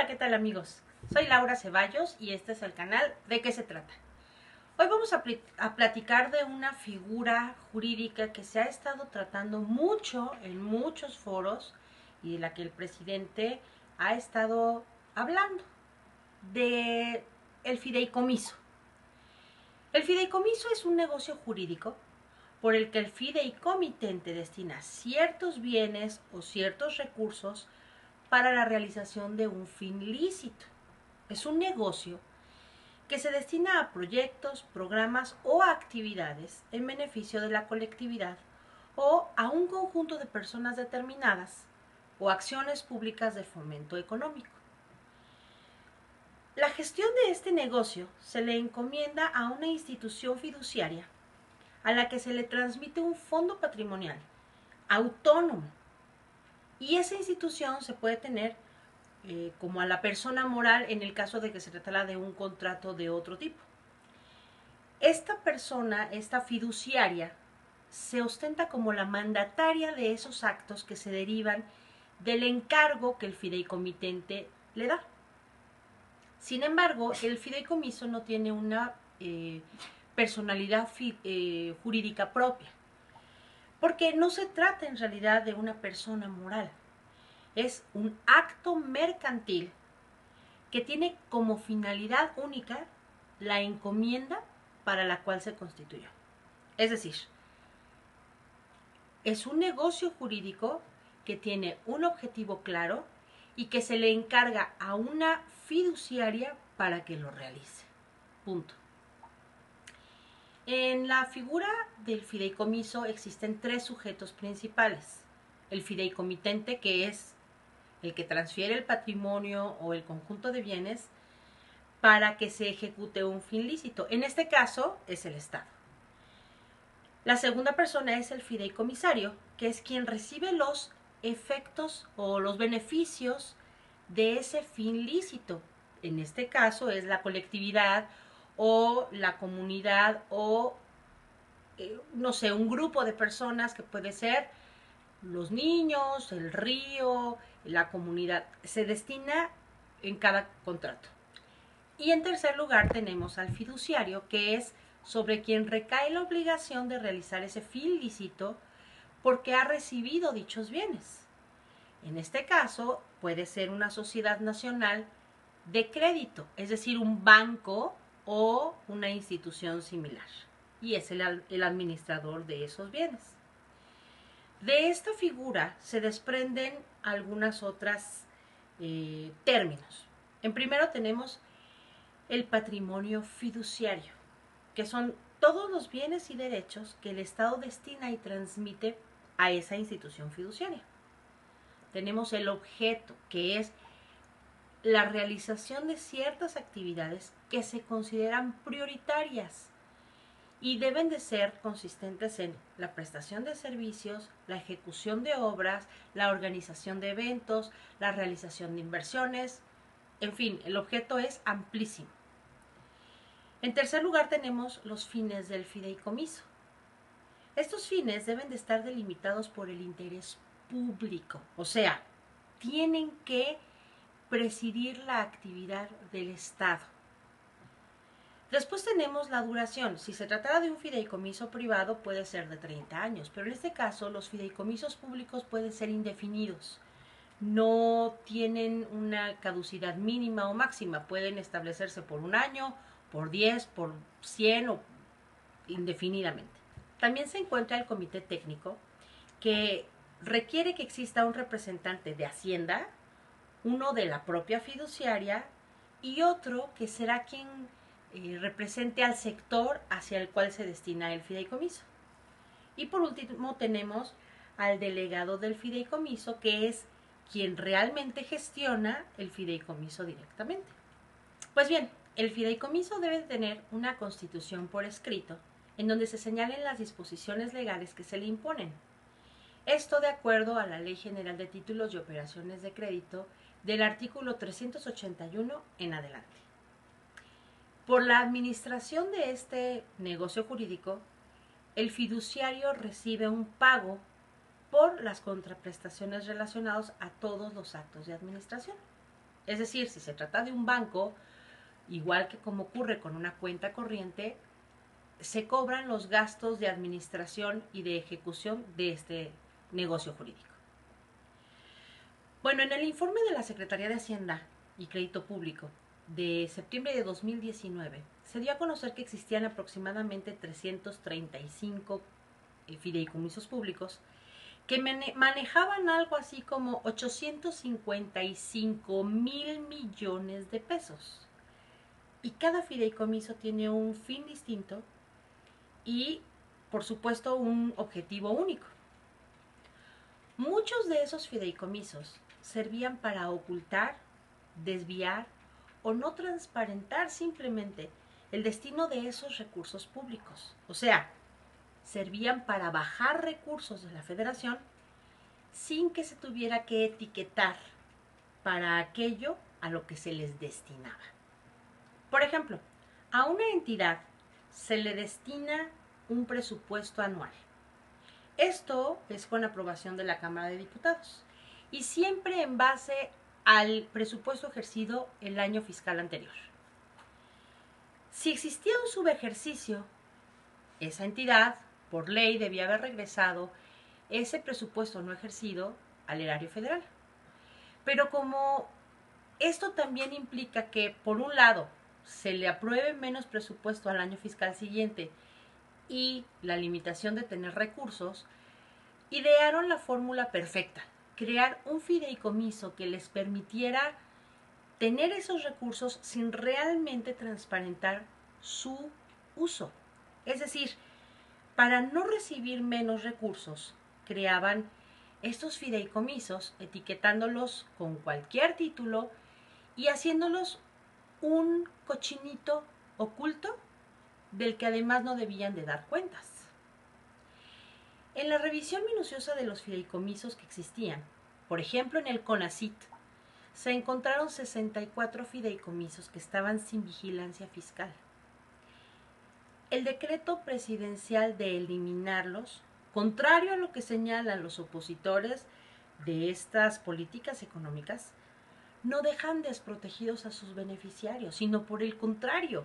Hola, ¿qué tal amigos? Soy Laura Ceballos y este es el canal ¿De qué se trata? Hoy vamos a platicar de una figura jurídica que se ha estado tratando mucho en muchos foros y de la que el presidente ha estado hablando, de el fideicomiso. El fideicomiso es un negocio jurídico por el que el fideicomitente destina ciertos bienes o ciertos recursos para la realización de un fin lícito. Es un negocio que se destina a proyectos, programas o actividades en beneficio de la colectividad o a un conjunto de personas determinadas o acciones públicas de fomento económico. La gestión de este negocio se le encomienda a una institución fiduciaria a la que se le transmite un fondo patrimonial autónomo, y esa institución se puede tener como a la persona moral en el caso de que se tratara de un contrato de otro tipo. Esta persona, esta fiduciaria, se ostenta como la mandataria de esos actos que se derivan del encargo que el fideicomitente le da. Sin embargo, el fideicomiso no tiene una personalidad jurídica propia, porque no se trata en realidad de una persona moral. Es un acto mercantil que tiene como finalidad única la encomienda para la cual se constituyó. Es decir, es un negocio jurídico que tiene un objetivo claro y que se le encarga a una fiduciaria para que lo realice. Punto. En la figura del fideicomiso existen tres sujetos principales. El fideicomitente, que es el que transfiere el patrimonio o el conjunto de bienes para que se ejecute un fin lícito. En este caso es el Estado. La segunda persona es el fideicomisario, que es quien recibe los efectos o los beneficios de ese fin lícito. En este caso es la colectividad o la comunidad o, no sé, un grupo de personas que puede ser los niños, el río, la comunidad. Se destina en cada contrato. Y en tercer lugar tenemos al fiduciario, que es sobre quien recae la obligación de realizar ese fin lícito porque ha recibido dichos bienes. En este caso puede ser una sociedad nacional de crédito, es decir, un banco o una institución similar, y es el administrador de esos bienes. De esta figura se desprenden algunas otras términos. En primero tenemos el patrimonio fiduciario, que son todos los bienes y derechos que el Estado destina y transmite a esa institución fiduciaria. Tenemos el objeto, que es la realización de ciertas actividades que se consideran prioritarias y deben de ser consistentes en la prestación de servicios, la ejecución de obras, la organización de eventos, la realización de inversiones. En fin, el objeto es amplísimo. En tercer lugar tenemos los fines del fideicomiso. Estos fines deben de estar delimitados por el interés público, o sea, tienen que presidir la actividad del Estado. Después tenemos la duración. Si se tratara de un fideicomiso privado puede ser de 30 años, pero en este caso los fideicomisos públicos pueden ser indefinidos. No tienen una caducidad mínima o máxima, pueden establecerse por un año, por 10, por 100 o indefinidamente. También se encuentra el comité técnico, que requiere que exista un representante de Hacienda, uno de la propia fiduciaria y otro que será quien represente al sector hacia el cual se destina el fideicomiso. Y por último tenemos al delegado del fideicomiso, que es quien realmente gestiona el fideicomiso directamente. Pues bien, el fideicomiso debe tener una constitución por escrito en donde se señalen las disposiciones legales que se le imponen. Esto de acuerdo a la Ley General de Títulos y Operaciones de Crédito del artículo 381 en adelante. Por la administración de este negocio jurídico, el fiduciario recibe un pago por las contraprestaciones relacionadas a todos los actos de administración. Es decir, si se trata de un banco, igual que como ocurre con una cuenta corriente, se cobran los gastos de administración y de ejecución de este negocio jurídico. Bueno, en el informe de la Secretaría de Hacienda y Crédito Público de septiembre de 2019, se dio a conocer que existían aproximadamente 335 fideicomisos públicos que manejaban algo así como 855,000 millones de pesos. Y cada fideicomiso tiene un fin distinto y, por supuesto, un objetivo único. Muchos de esos fideicomisos servían para ocultar, desviar o no transparentar simplemente el destino de esos recursos públicos. O sea, servían para bajar recursos de la Federación sin que se tuviera que etiquetar para aquello a lo que se les destinaba. Por ejemplo, a una entidad se le destina un presupuesto anual. Esto es con aprobación de la Cámara de Diputados y siempre en base al presupuesto ejercido el año fiscal anterior. Si existía un subejercicio, esa entidad, por ley, debía haber regresado ese presupuesto no ejercido al erario federal. Pero como esto también implica que, por un lado, se le apruebe menos presupuesto al año fiscal siguiente y la limitación de tener recursos, idearon la fórmula perfecta: crear un fideicomiso que les permitiera tener esos recursos sin realmente transparentar su uso. Es decir, para no recibir menos recursos, creaban estos fideicomisos etiquetándolos con cualquier título y haciéndolos un cochinito oculto del que además no debían de dar cuentas. En la revisión minuciosa de los fideicomisos que existían, por ejemplo en el CONACYT, se encontraron 64 fideicomisos que estaban sin vigilancia fiscal. El decreto presidencial de eliminarlos, contrario a lo que señalan los opositores de estas políticas económicas, no dejan desprotegidos a sus beneficiarios, sino por el contrario.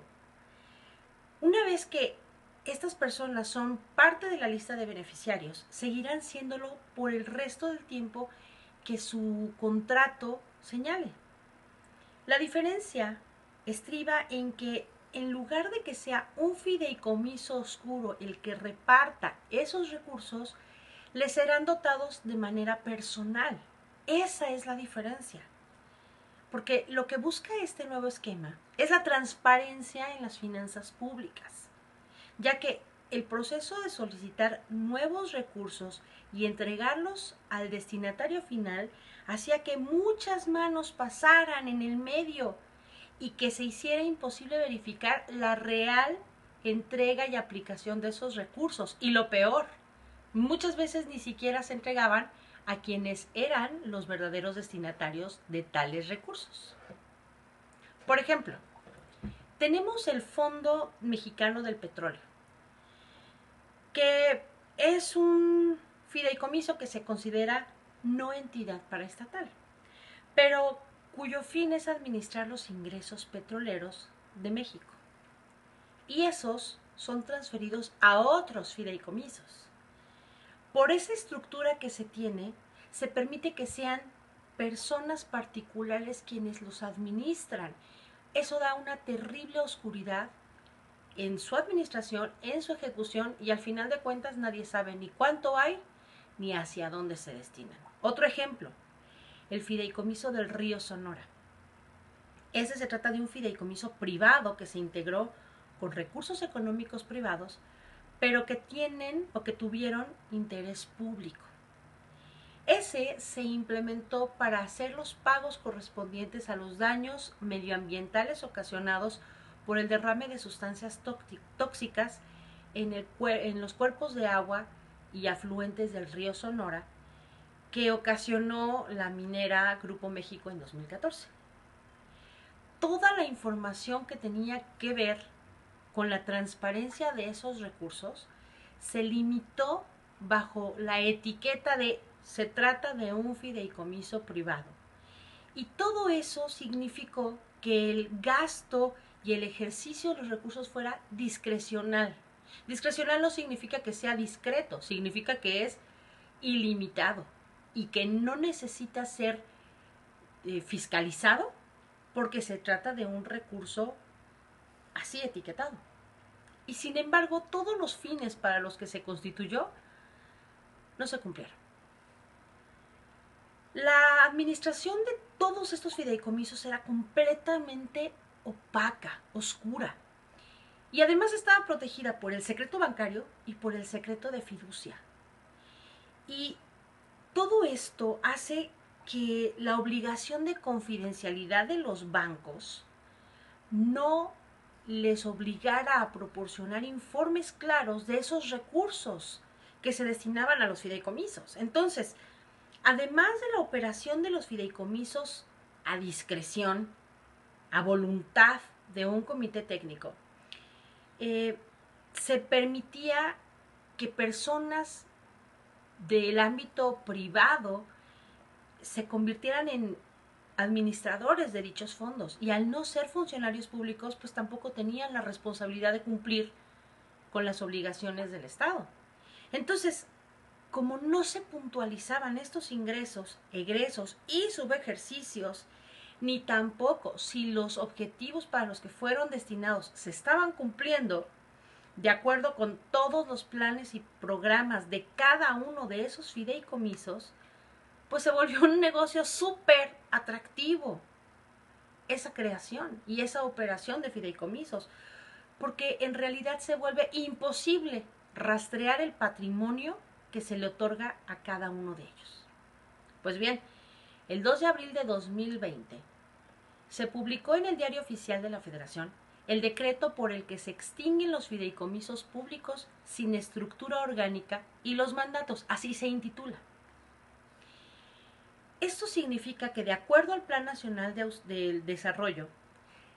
Una vez que estas personas son parte de la lista de beneficiarios, seguirán siéndolo por el resto del tiempo que su contrato señale. La diferencia estriba en que, en lugar de que sea un fideicomiso oscuro el que reparta esos recursos, les serán dotados de manera personal. Esa es la diferencia. Porque lo que busca este nuevo esquema es la transparencia en las finanzas públicas, ya que el proceso de solicitar nuevos recursos y entregarlos al destinatario final hacía que muchas manos pasaran en el medio y que se hiciera imposible verificar la real entrega y aplicación de esos recursos. Y lo peor, muchas veces ni siquiera se entregaban a quienes eran los verdaderos destinatarios de tales recursos. Por ejemplo, tenemos el Fondo Mexicano del Petróleo, que es un fideicomiso que se considera no entidad paraestatal, pero cuyo fin es administrar los ingresos petroleros de México. Y esos son transferidos a otros fideicomisos. Por esa estructura que se tiene, se permite que sean personas particulares quienes los administran. Eso da una terrible oscuridad en su administración, en su ejecución, y al final de cuentas nadie sabe ni cuánto hay ni hacia dónde se destinan. Otro ejemplo, el fideicomiso del río Sonora. Ese se trata de un fideicomiso privado que se integró con recursos económicos privados, pero que tienen o que tuvieron interés público. Ese se implementó para hacer los pagos correspondientes a los daños medioambientales ocasionados por el derrame de sustancias tóxicas en los cuerpos de agua y afluentes del río Sonora, que ocasionó la minera Grupo México en 2014. Toda la información que tenía que ver con la transparencia de esos recursos se limitó bajo la etiqueta de se trata de un fideicomiso privado. Y todo eso significó que el gasto y el ejercicio de los recursos fuera discrecional. Discrecional no significa que sea discreto, significa que es ilimitado y que no necesita ser fiscalizado porque se trata de un recurso así etiquetado. Y sin embargo, todos los fines para los que se constituyó no se cumplieron. La administración de todos estos fideicomisos era completamente opaca, oscura. Y además estaba protegida por el secreto bancario y por el secreto de fiducia. Y todo esto hace que la obligación de confidencialidad de los bancos no les obligara a proporcionar informes claros de esos recursos que se destinaban a los fideicomisos. Entonces, además de la operación de los fideicomisos a discreción, a voluntad de un comité técnico, se permitía que personas del ámbito privado se convirtieran en administradores de dichos fondos y al no ser funcionarios públicos pues tampoco tenían la responsabilidad de cumplir con las obligaciones del Estado. Entonces, como no se puntualizaban estos ingresos, egresos y subejercicios, ni tampoco si los objetivos para los que fueron destinados se estaban cumpliendo de acuerdo con todos los planes y programas de cada uno de esos fideicomisos, pues se volvió un negocio súper atractivo esa creación y esa operación de fideicomisos, porque en realidad se vuelve imposible rastrear el patrimonio que se le otorga a cada uno de ellos. Pues bien, el 2 de abril de 2020 se publicó en el Diario Oficial de la Federación el decreto por el que se extinguen los fideicomisos públicos sin estructura orgánica y los mandatos, así se intitula. Esto significa que de acuerdo al Plan Nacional del Desarrollo,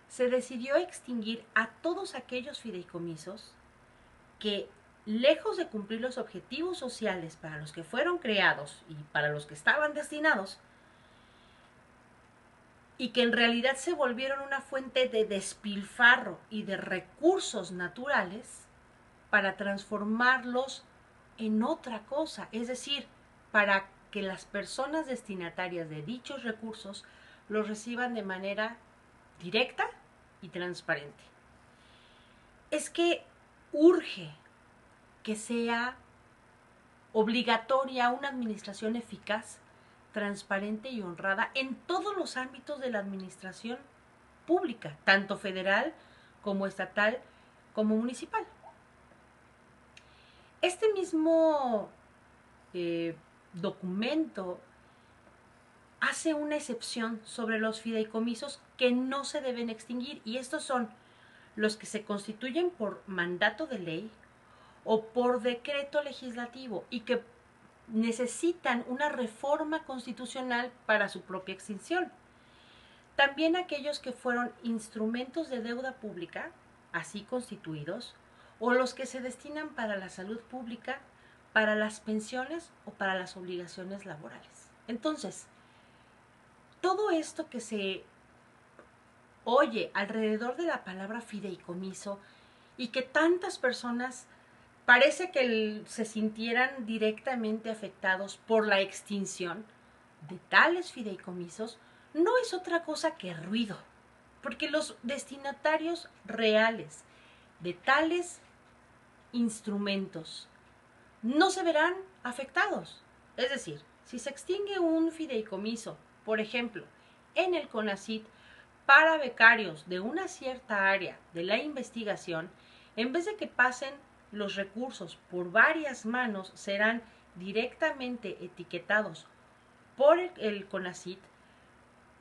se decidió extinguir a todos aquellos fideicomisos que, lejos de cumplir los objetivos sociales para los que fueron creados y para los que estaban destinados, y que en realidad se volvieron una fuente de despilfarro y de recursos naturales para transformarlos en otra cosa, es decir, para que las personas destinatarias de dichos recursos los reciban de manera directa y transparente. Es que urge que sea obligatoria una administración eficaz, transparente y honrada en todos los ámbitos de la administración pública, tanto federal como estatal como municipal. Este mismo documento hace una excepción sobre los fideicomisos que no se deben extinguir, y estos son los que se constituyen por mandato de ley o por decreto legislativo y que necesitan una reforma constitucional para su propia extinción. También aquellos que fueron instrumentos de deuda pública, así constituidos, o los que se destinan para la salud pública, para las pensiones o para las obligaciones laborales. Entonces, todo esto que se oye alrededor de la palabra fideicomiso y que tantas personas parece que se sintieran directamente afectados por la extinción de tales fideicomisos, no es otra cosa que ruido, porque los destinatarios reales de tales instrumentos no se verán afectados. Es decir, si se extingue un fideicomiso, por ejemplo, en el CONACYT, para becarios de una cierta área de la investigación, en vez de que pasen los recursos por varias manos, serán directamente etiquetados por el CONACYT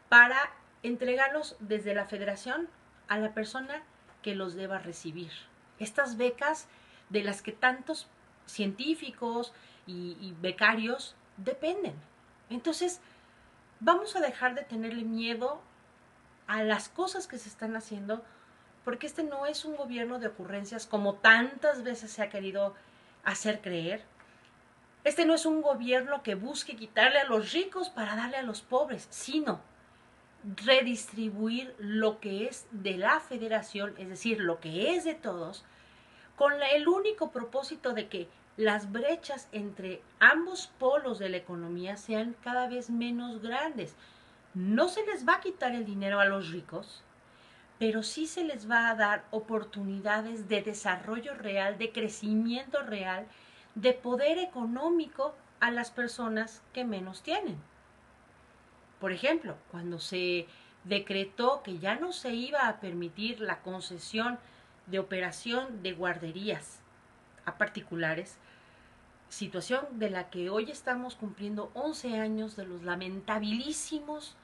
para entregarlos desde la federación a la persona que los deba recibir. Estas becas de las que tantos científicos y becarios dependen. Entonces, vamos a dejar de tenerle miedo a las cosas que se están haciendo, porque este no es un gobierno de ocurrencias como tantas veces se ha querido hacer creer. Este no es un gobierno que busque quitarle a los ricos para darle a los pobres, sino redistribuir lo que es de la federación, es decir, lo que es de todos, con el único propósito de que las brechas entre ambos polos de la economía sean cada vez menos grandes. No se les va a quitar el dinero a los ricos, pero sí se les va a dar oportunidades de desarrollo real, de crecimiento real, de poder económico a las personas que menos tienen. Por ejemplo, cuando se decretó que ya no se iba a permitir la concesión de operación de guarderías a particulares, situación de la que hoy estamos cumpliendo 11 años de los lamentabilísimos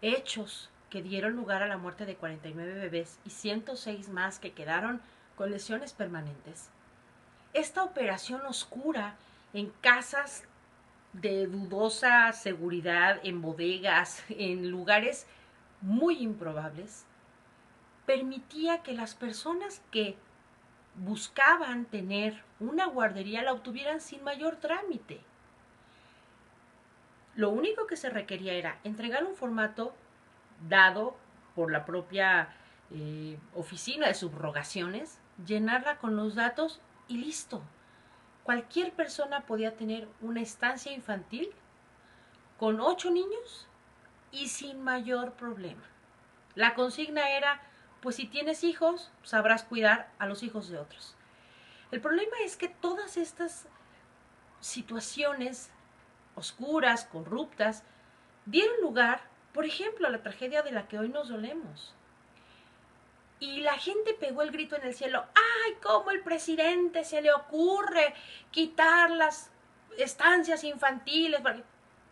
hechos que dieron lugar a la muerte de 49 bebés y 106 más que quedaron con lesiones permanentes. Esta operación oscura en casas de dudosa seguridad, en bodegas, en lugares muy improbables, permitía que las personas que buscaban tener una guardería la obtuvieran sin mayor trámite. Lo único que se requería era entregar un formato dado por la propia oficina de subrogaciones, llenarla con los datos y listo. Cualquier persona podía tener una estancia infantil con 8 niños y sin mayor problema. La consigna era, pues si tienes hijos, sabrás cuidar a los hijos de otros. El problema es que todas estas situaciones oscuras, corruptas, dieron lugar, por ejemplo, a la tragedia de la que hoy nos dolemos. Y la gente pegó el grito en el cielo, ¡ay, cómo el presidente se le ocurre quitar las estancias infantiles!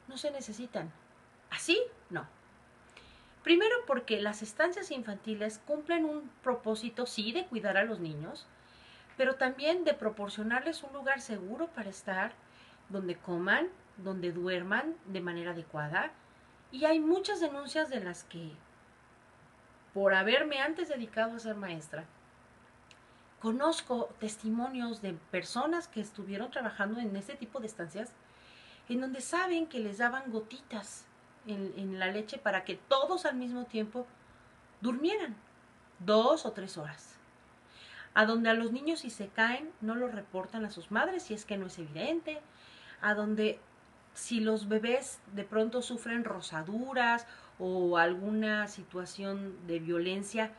No se necesitan. ¿Así? No. Primero porque las estancias infantiles cumplen un propósito, sí, de cuidar a los niños, pero también de proporcionarles un lugar seguro para estar, donde coman, donde duerman de manera adecuada. Y hay muchas denuncias de las que, por haberme antes dedicado a ser maestra, conozco testimonios de personas que estuvieron trabajando en este tipo de estancias, en donde saben que les daban gotitas en la leche para que todos al mismo tiempo durmieran 2 o 3 horas. A donde a los niños, si se caen, no lo reportan a sus madres si es que no es evidente. A donde si los bebés de pronto sufren rosaduras o alguna situación de violencia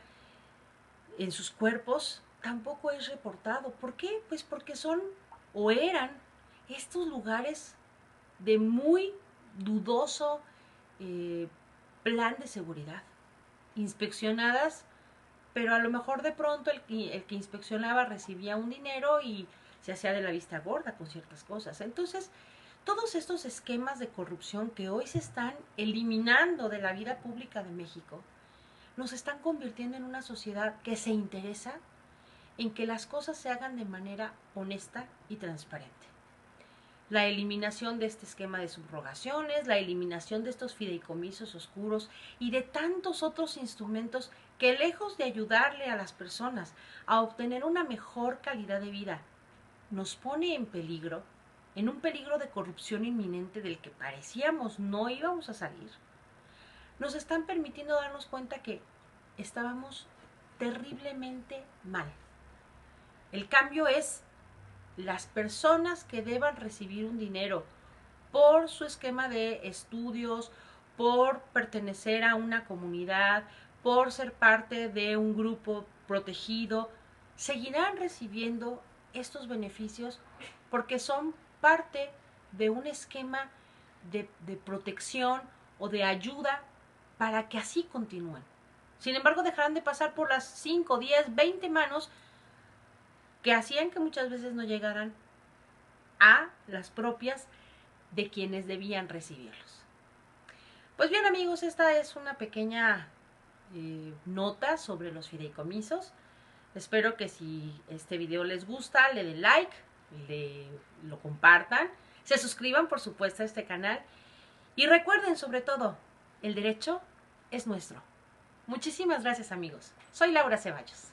en sus cuerpos, tampoco es reportado. ¿Por qué? Pues porque son o eran estos lugares de muy dudoso plan de seguridad, inspeccionadas, pero a lo mejor de pronto el que inspeccionaba recibía un dinero y se hacía de la vista gorda con ciertas cosas. Entonces, todos estos esquemas de corrupción que hoy se están eliminando de la vida pública de México, nos están convirtiendo en una sociedad que se interesa en que las cosas se hagan de manera honesta y transparente. La eliminación de este esquema de subrogaciones, la eliminación de estos fideicomisos oscuros y de tantos otros instrumentos que, lejos de ayudarle a las personas a obtener una mejor calidad de vida, nos pone en peligro, en un peligro de corrupción inminente del que parecíamos no íbamos a salir, nos están permitiendo darnos cuenta que estábamos terriblemente mal. El cambio es las personas que deban recibir un dinero por su esquema de estudios, por pertenecer a una comunidad, por ser parte de un grupo protegido, seguirán recibiendo estos beneficios porque son parte de un esquema de protección o de ayuda para que así continúen. Sin embargo, dejarán de pasar por las 5, 10, 20 manos que hacían que muchas veces no llegaran a las propias de quienes debían recibirlos. Pues bien, amigos, esta es una pequeña nota sobre los fideicomisos. Espero que si este video les gusta, le den like, lo compartan, se suscriban por supuesto a este canal y recuerden sobre todo, el derecho es nuestro. Muchísimas gracias, amigos. Soy Laura Ceballos.